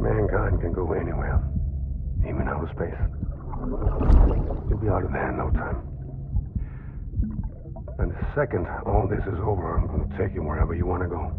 Mankind can go anywhere, even outer space. You'll be out of there in no time. And the second all this is over, I'm going to take you wherever you want to go.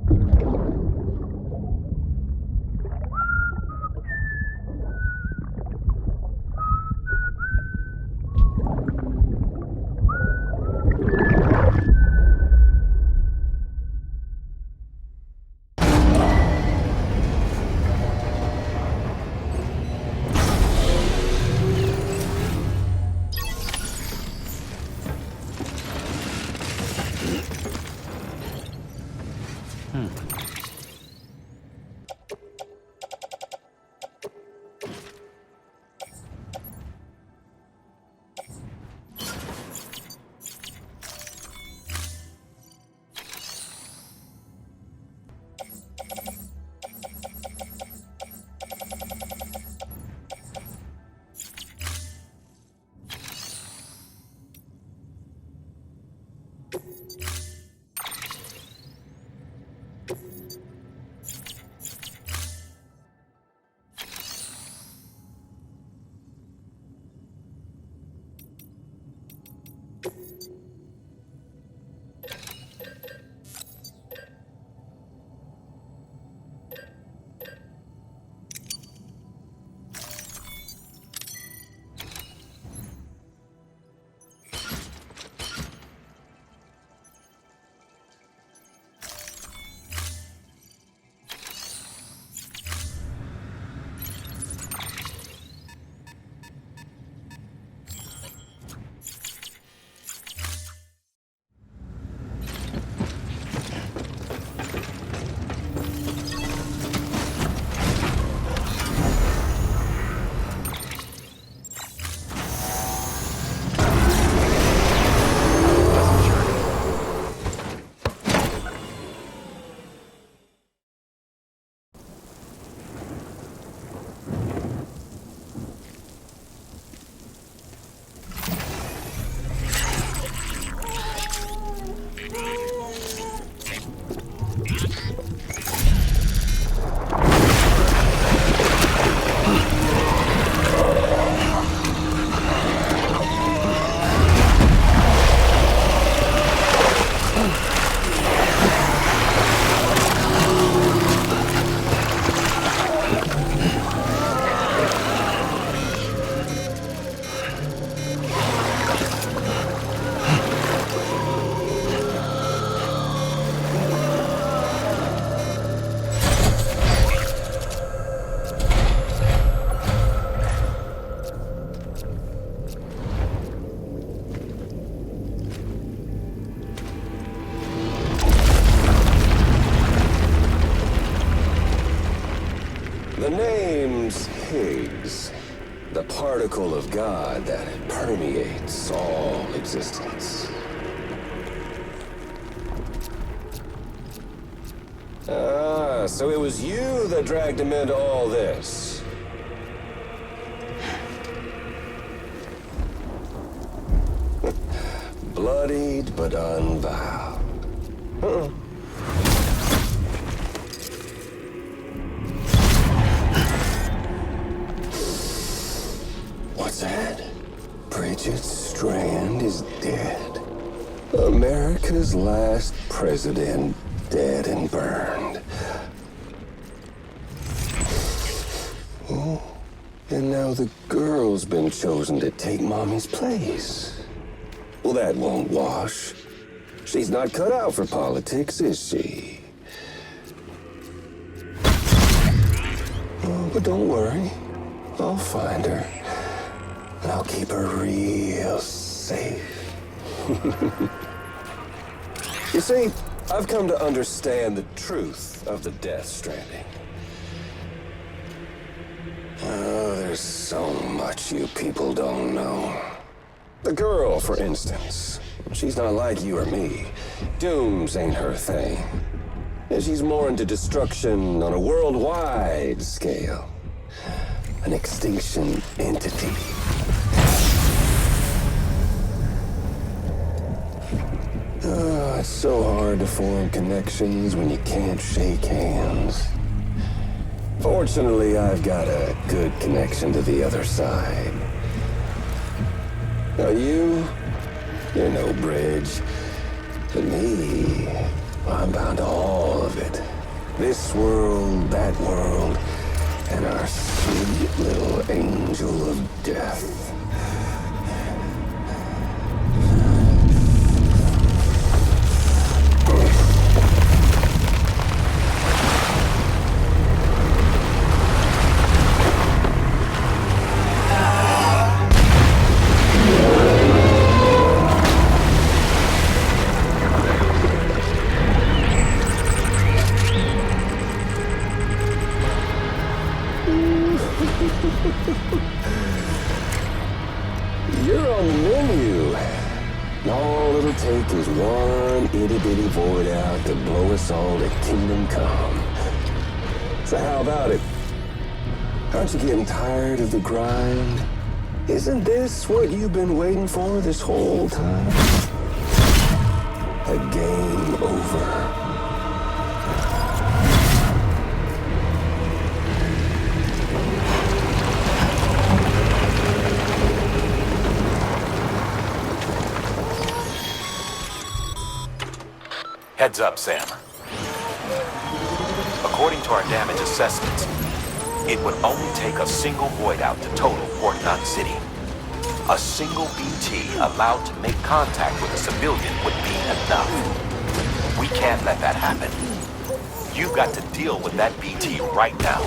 The name's Higgs, the particle of God that permeates all existence. Ah, so it was you that dragged him into all this. Bloodied but unvowed. What's that? Bridget Strand is dead. America's last president dead and burned. Oh, and now the girl's been chosen to take Mommy's place. Well, that won't wash. She's not cut out for politics, is she? Oh, but don't worry. I'll find her. And I'll keep her real safe. You see, I've come to understand the truth of the Death Stranding. Oh, there's so much you people don't know. The girl, for instance, she's not like you or me. Dooms ain't her thing. And she's more into destruction on a worldwide scale. An extinction entity. Oh, it's so hard to form connections when you can't shake hands. Fortunately, I've got a good connection to the other side. Now you're no bridge. To me, I'm bound to all of it. This world, that world, and our sweet little angel of death. You're on the menu. All it'll take is one itty-bitty void out to blow us all to kingdom come. So how about it? Aren't you getting tired of the grind? Isn't this what you've been waiting for this whole time? A game over. Heads up, Sam. According to our damage assessments, it would only take a single void out to total Port Knot City. A single BT allowed to make contact with a civilian would be enough. We can't let that happen. You've got to deal with that BT right now.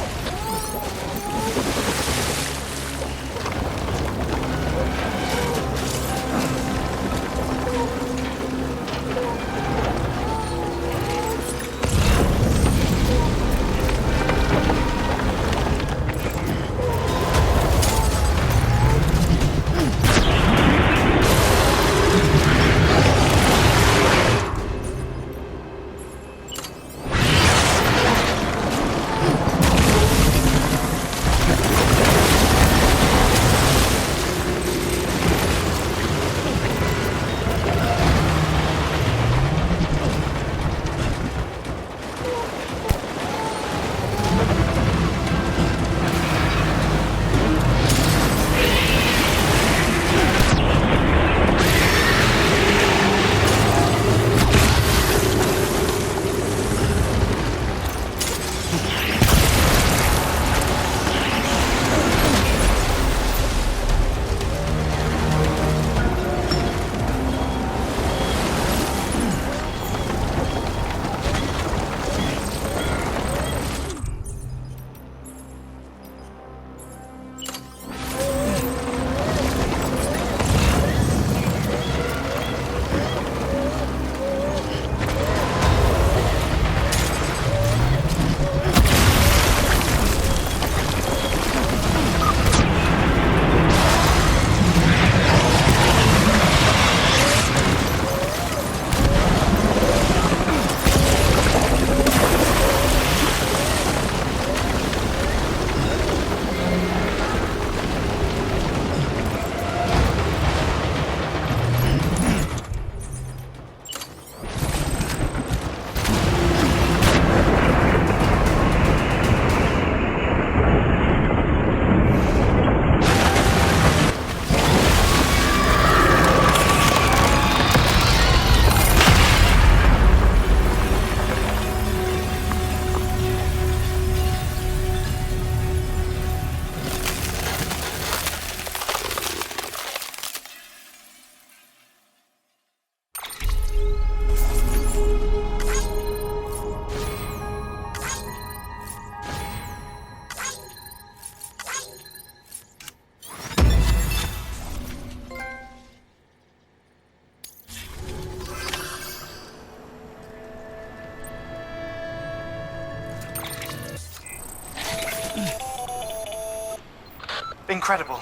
Incredible.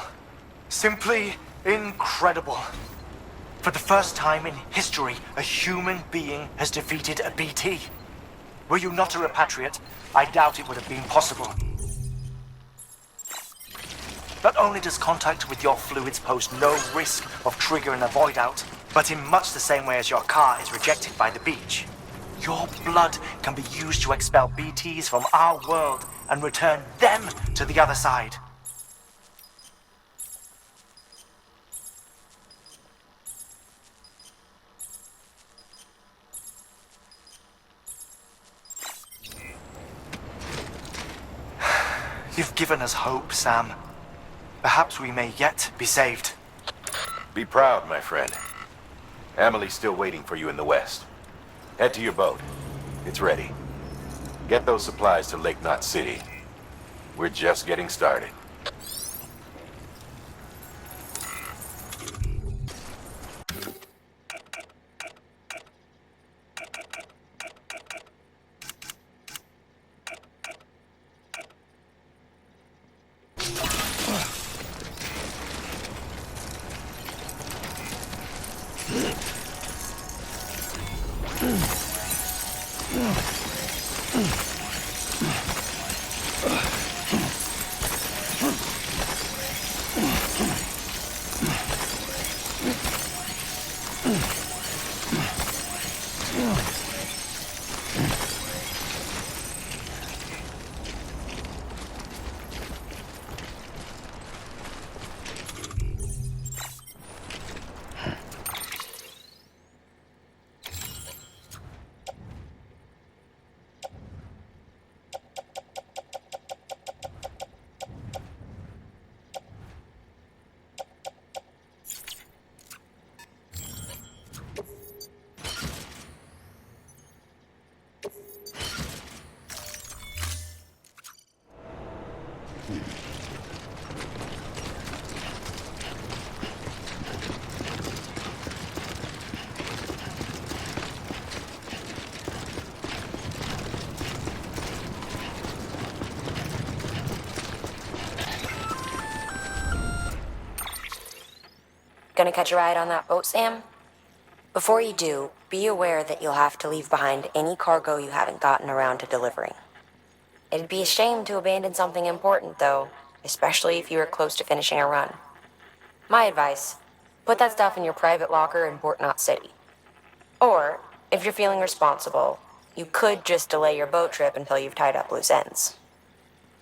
Simply incredible. For the first time in history, a human being has defeated a BT. Were you not a repatriate, I doubt it would have been possible. Not only does contact with your fluids pose no risk of triggering a void out, but in much the same way as your car is rejected by the beach, your blood can be used to expel BTs from our world and return them to the other side. You've given us hope, Sam. Perhaps we may yet be saved. Be proud, my friend. Emily's still waiting for you in the west. Head to your boat. It's ready. Get those supplies to Lake Knot City. We're just getting started. Gonna catch a ride on that boat, Sam? Before you do, be aware that you'll have to leave behind any cargo you haven't gotten around to delivering. It'd be a shame to abandon something important, though, especially if you were close to finishing a run. My advice, put that stuff in your private locker in Port Knot City. Or, if you're feeling responsible, you could just delay your boat trip until you've tied up loose ends.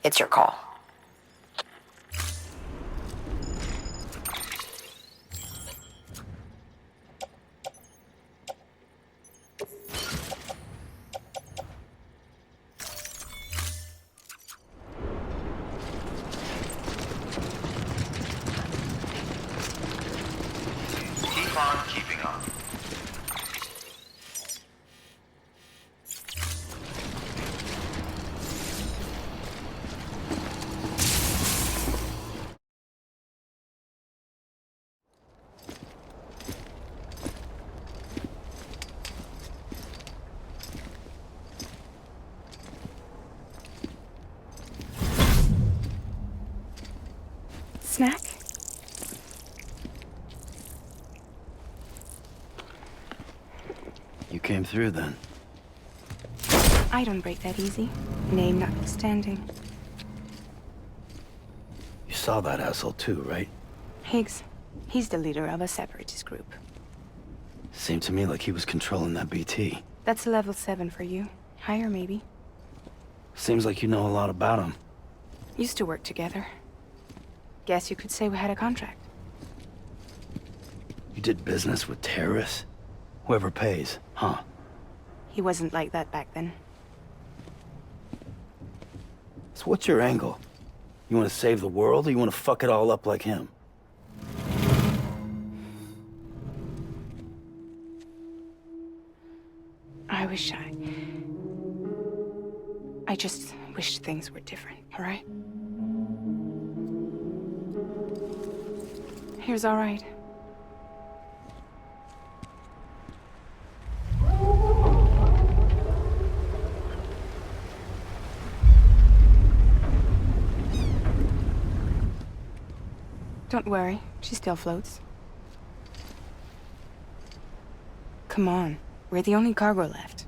It's your call. Keep on keeping on. Snack? You came through then. I don't break that easy. Name notwithstanding. You saw that asshole too, right? Higgs. He's the leader of a separatist group. Seemed to me like he was controlling that BT. That's level 7 for you. Higher, maybe. Seems like you know a lot about him. Used to work together. Guess you could say we had a contract. You did business with terrorists? Whoever pays, huh? He wasn't like that back then. So what's your angle? You want to save the world, or you want to fuck it all up like him? I just wished things were different, all right? Here's all right. Don't worry, she still floats. Come on, we're the only cargo left.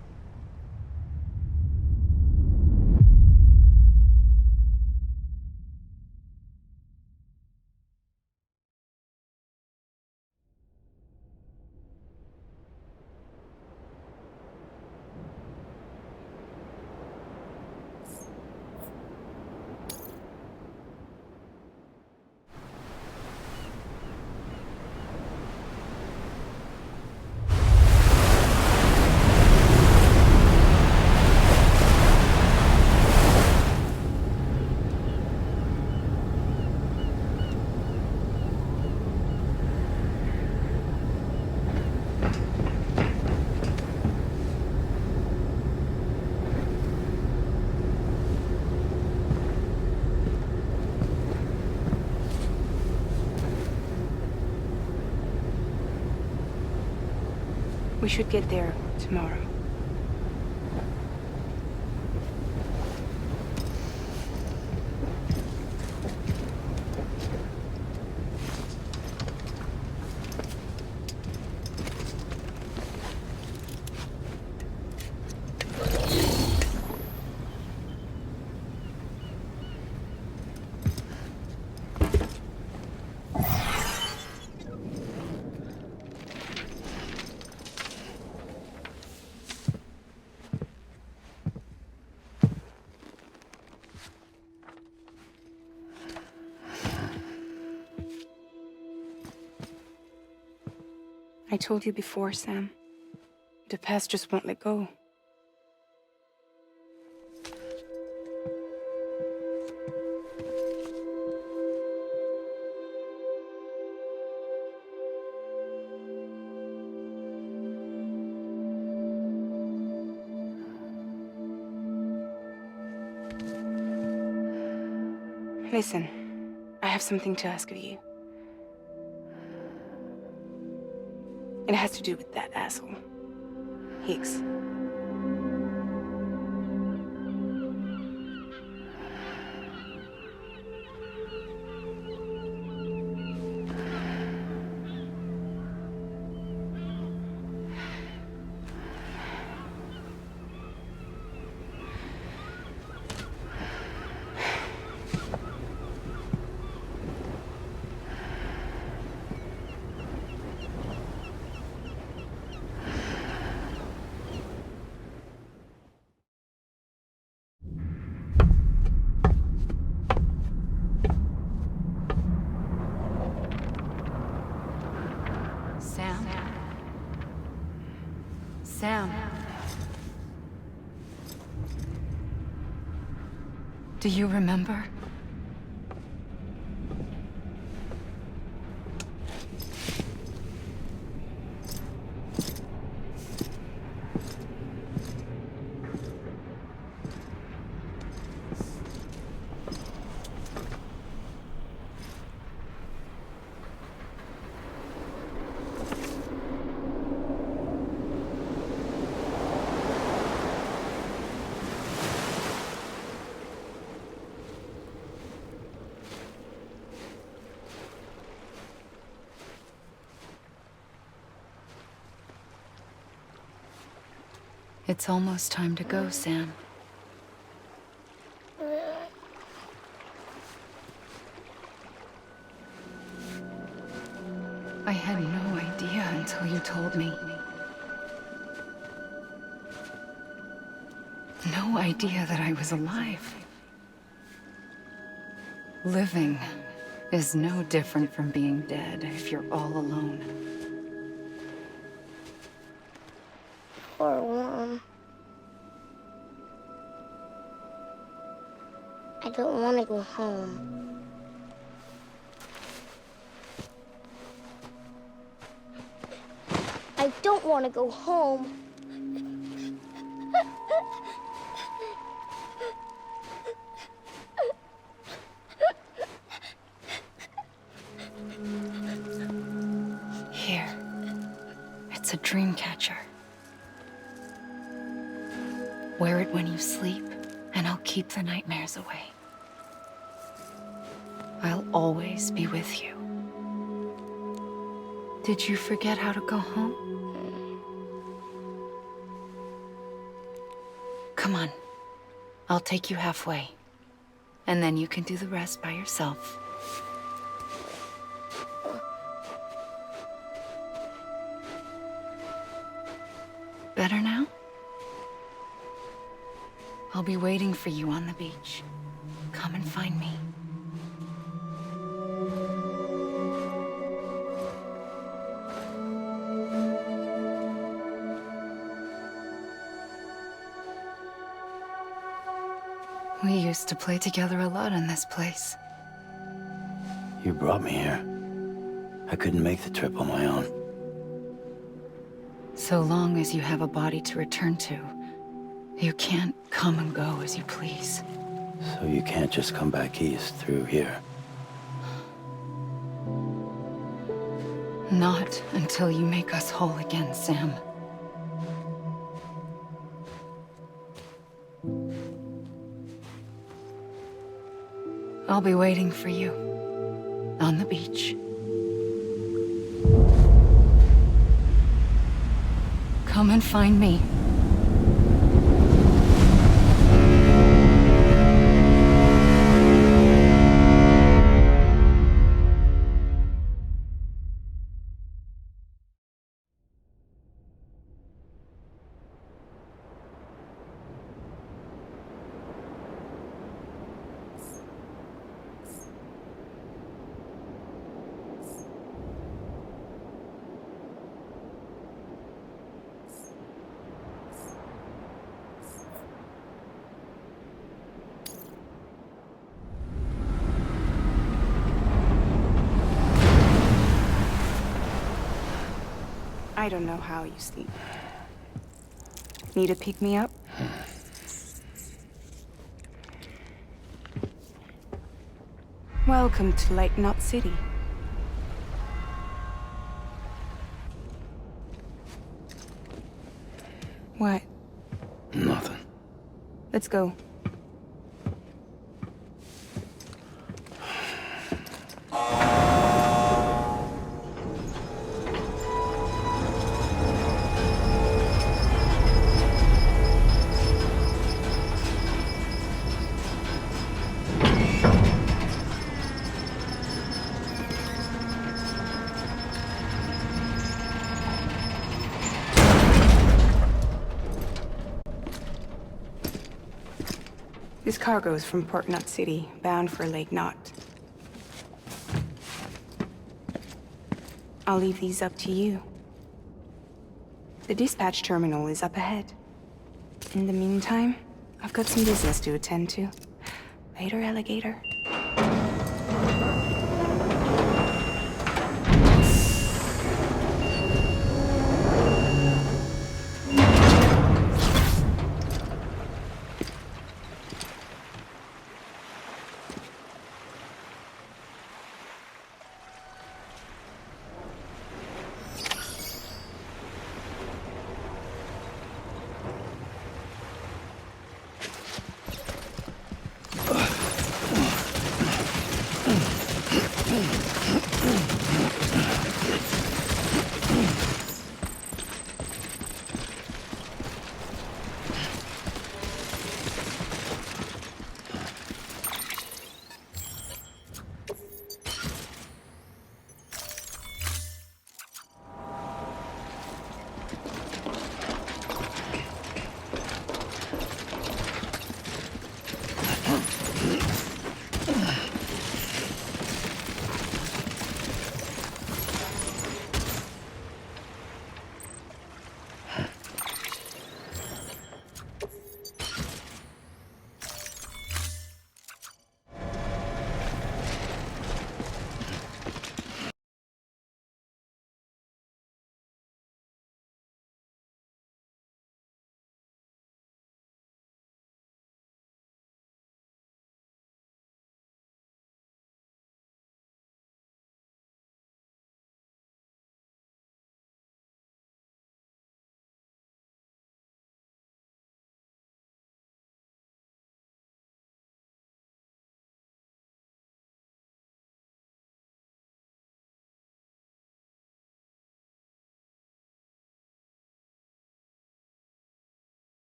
We should get there tomorrow. I told you before, Sam. The past just won't let go. Listen, I have something to ask of you. It has to do with that asshole, Higgs. Sam. Do you remember? It's almost time to go, Sam. I had no idea until you told me. No idea that I was alive. Living is no different from being dead if you're all alone. Poor Worm. I don't want to go home. I don't want to go home. Here. It's a dream catcher. Wear it when you sleep, and I'll keep the nightmares away. I'll always be with you. Did you forget how to go home? Come on. I'll take you halfway. And then you can do the rest by yourself. Better now? I'll be waiting for you on the beach. Come and find me. We used to play together a lot in this place. You brought me here. I couldn't make the trip on my own. So long as you have a body to return to, you can't come and go as you please. So you can't just come back east through here? Not until you make us whole again, Sam. I'll be waiting for you on the beach. Come and find me. I don't know how you sleep. Need to pick me up? Welcome to Lake Knot City. What? Nothing. Let's go. This cargo is from Port Knot City, bound for Lake Knot. I'll leave these up to you. The dispatch terminal is up ahead. In the meantime, I've got some business to attend to. Later, alligator.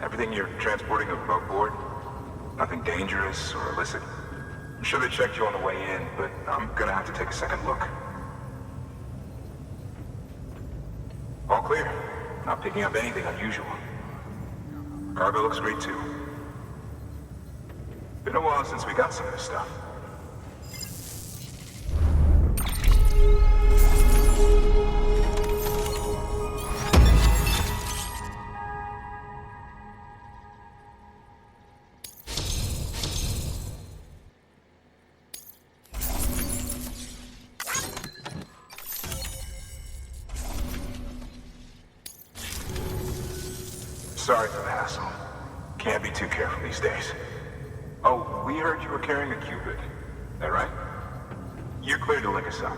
Everything you're transporting above board? Nothing dangerous or illicit? I'm sure they checked you on the way in, but I'm gonna have to take a second look. All clear. Not picking up anything unusual. Cargo looks great too. Been a while since we got some of this stuff. Sorry for the hassle. Can't be too careful these days. Oh, we heard you were carrying a Cupid. That right? You're clear to link us up.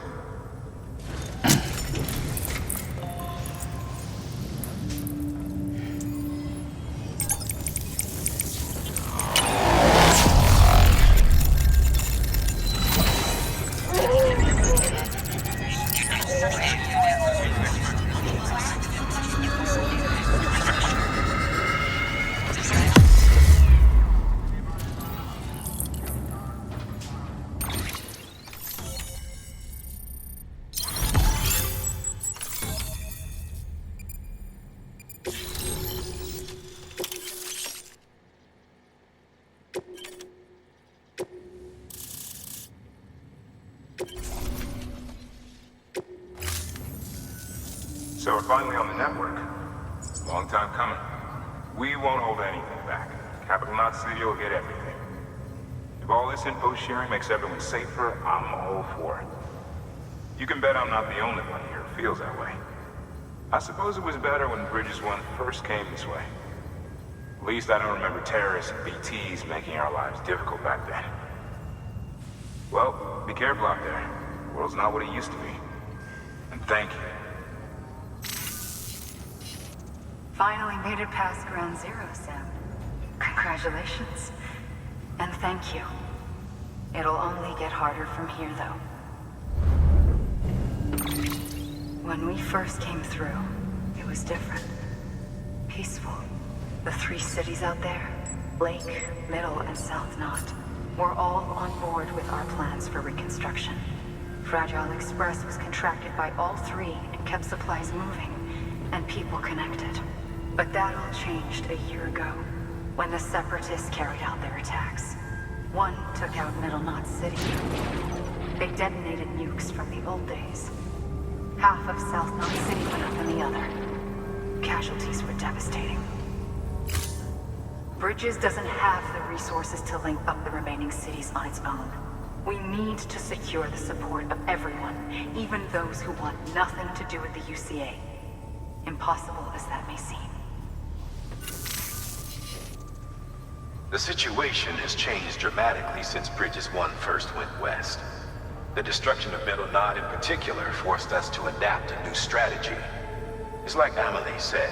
So we're finally on the network. Long time coming. We won't hold anything back. Capital Knot City will get everything. If all this info sharing makes everyone safer, I'm all for it. You can bet I'm not the only one here who feels that way. I suppose it was better when Bridges 1 first came this way. At least I don't remember terrorists and BTs making our lives difficult back then. Well, be careful out there. The world's not what it used to be. And thank you. Finally made it past Ground Zero, Sam. Congratulations. And thank you. It'll only get harder from here, though. When we first came through, it was different. Peaceful. The 3 cities out there, Lake, Middle, and South Knot, were all on board with our plans for reconstruction. Fragile Express was contracted by all 3 and kept supplies moving, and people connected. But that all changed a year ago, when the Separatists carried out their attacks. One took out Middle Knot City. They detonated nukes from the old days. Half of South Knot City went up in the other. Casualties were devastating. Bridges doesn't have the resources to link up the remaining cities on its own. We need to secure the support of everyone, even those who want nothing to do with the UCA. Impossible as that may seem. The situation has changed dramatically since Bridges 1 first went west. The destruction of Middle Knot in particular forced us to adapt a new strategy. It's like Amelie said,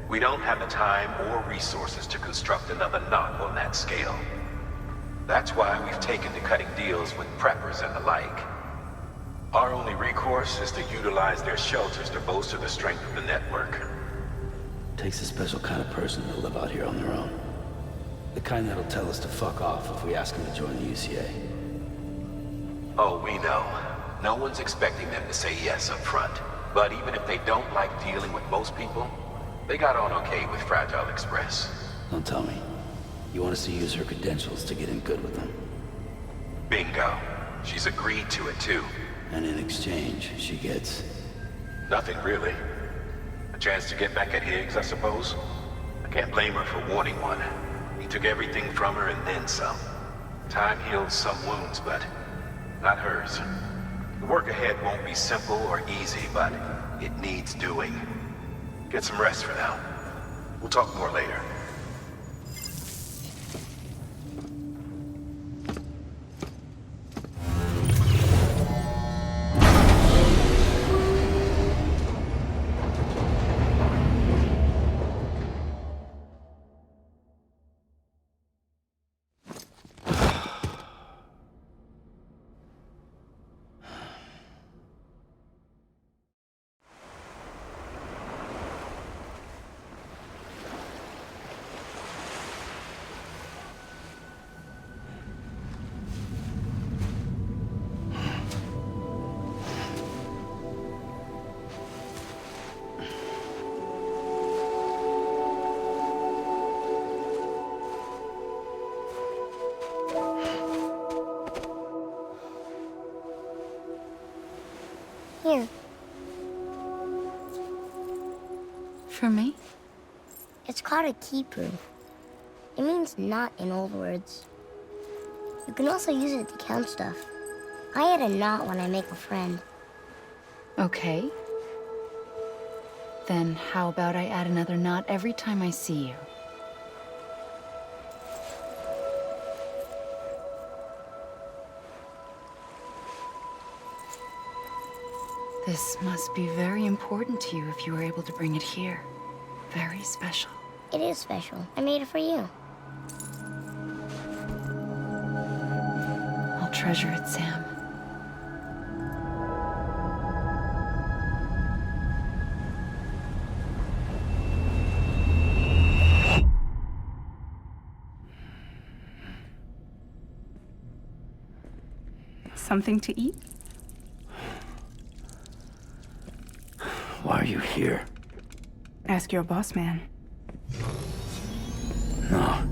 we don't have the time or resources to construct another knot on that scale. That's why we've taken to cutting deals with preppers and the like. Our only recourse is to utilize their shelters to bolster the strength of the network. Takes a special kind of person to live out here on their own. The kind that'll tell us to fuck off if we ask them to join the UCA. Oh, we know. No one's expecting them to say yes up front. But even if they don't like dealing with most people, they got on okay with Fragile Express. Don't tell me. You want us to use her credentials to get in good with them? Bingo. She's agreed to it too. And in exchange, she gets... Nothing really. A chance to get back at Higgs, I suppose. I can't blame her for wanting one. He took everything from her and then some. Time heals some wounds, but not hers. The work ahead won't be simple or easy, but it needs doing. Get some rest for now. We'll talk more later. For me? It's called a kipu. It means knot in old words. You can also use it to count stuff. I add a knot when I make a friend. Okay. Then how about I add another knot every time I see you? This must be very important to you if you were able to bring it here. Very special. It is special. I made it for you. I'll treasure it, Sam. Something to eat? Why are you here? Ask your boss man. No.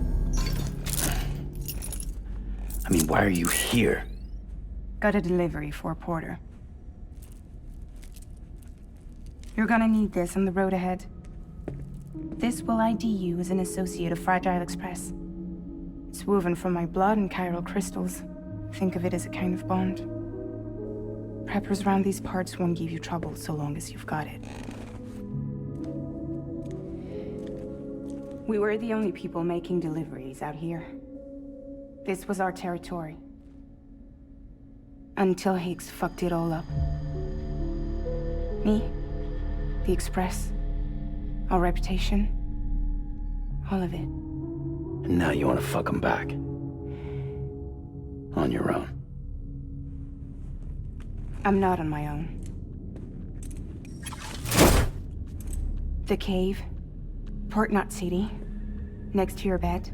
I mean, why are you here? Got a delivery for Porter. You're gonna need this on the road ahead. This will ID you as an associate of Fragile Express. It's woven from my blood and chiral crystals. Think of it as a kind of bond. Preppers around these parts won't give you trouble so long as you've got it. We were the only people making deliveries out here. This was our territory. Until Higgs fucked it all up. Me, the Express, our reputation, all of it. And now you want to fuck him back. On your own. I'm not on my own. The cave, Port Knot City, next to your bed.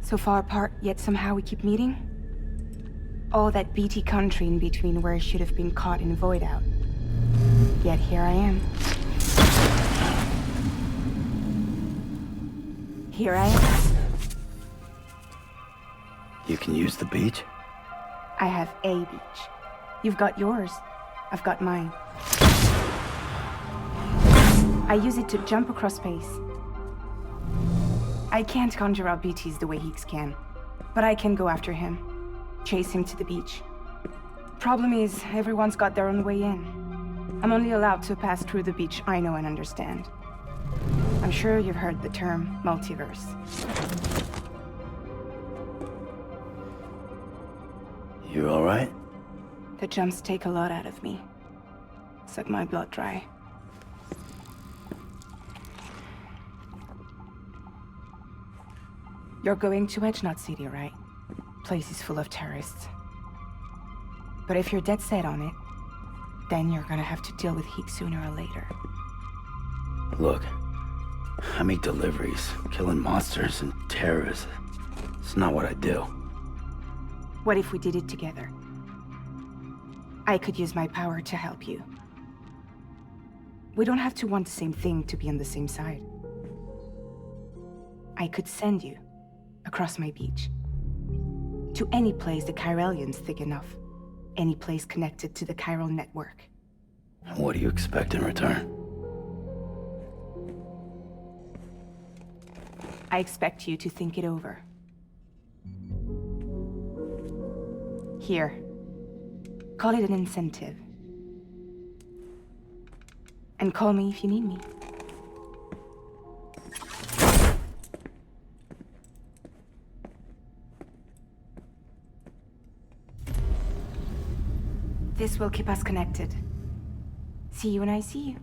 So far apart, yet somehow we keep meeting. All that BT country in between where I should have been caught in void out. Yet here I am. Here I am. You can use the beach? I have a beach. You've got yours. I've got mine. I use it to jump across space. I can't conjure out BTs the way Higgs can, but I can go after him, chase him to the beach. Problem is, everyone's got their own way in. I'm only allowed to pass through the beach I know and understand. I'm sure you've heard the term multiverse. You all right? The jumps take a lot out of me. Suck my blood dry. You're going to Edge Knot City, right? Place is full of terrorists. But if you're dead set on it, then you're gonna have to deal with Higgs sooner or later. Look, I make deliveries, killing monsters and terrorists. It's not what I do. What if we did it together? I could use my power to help you. We don't have to want the same thing to be on the same side. I could send you across my beach. To any place the Chiralian's thick enough. Any place connected to the chiral network. What do you expect in return? I expect you to think it over. Here. Call it an incentive. And call me if you need me. This will keep us connected. See you when I see you.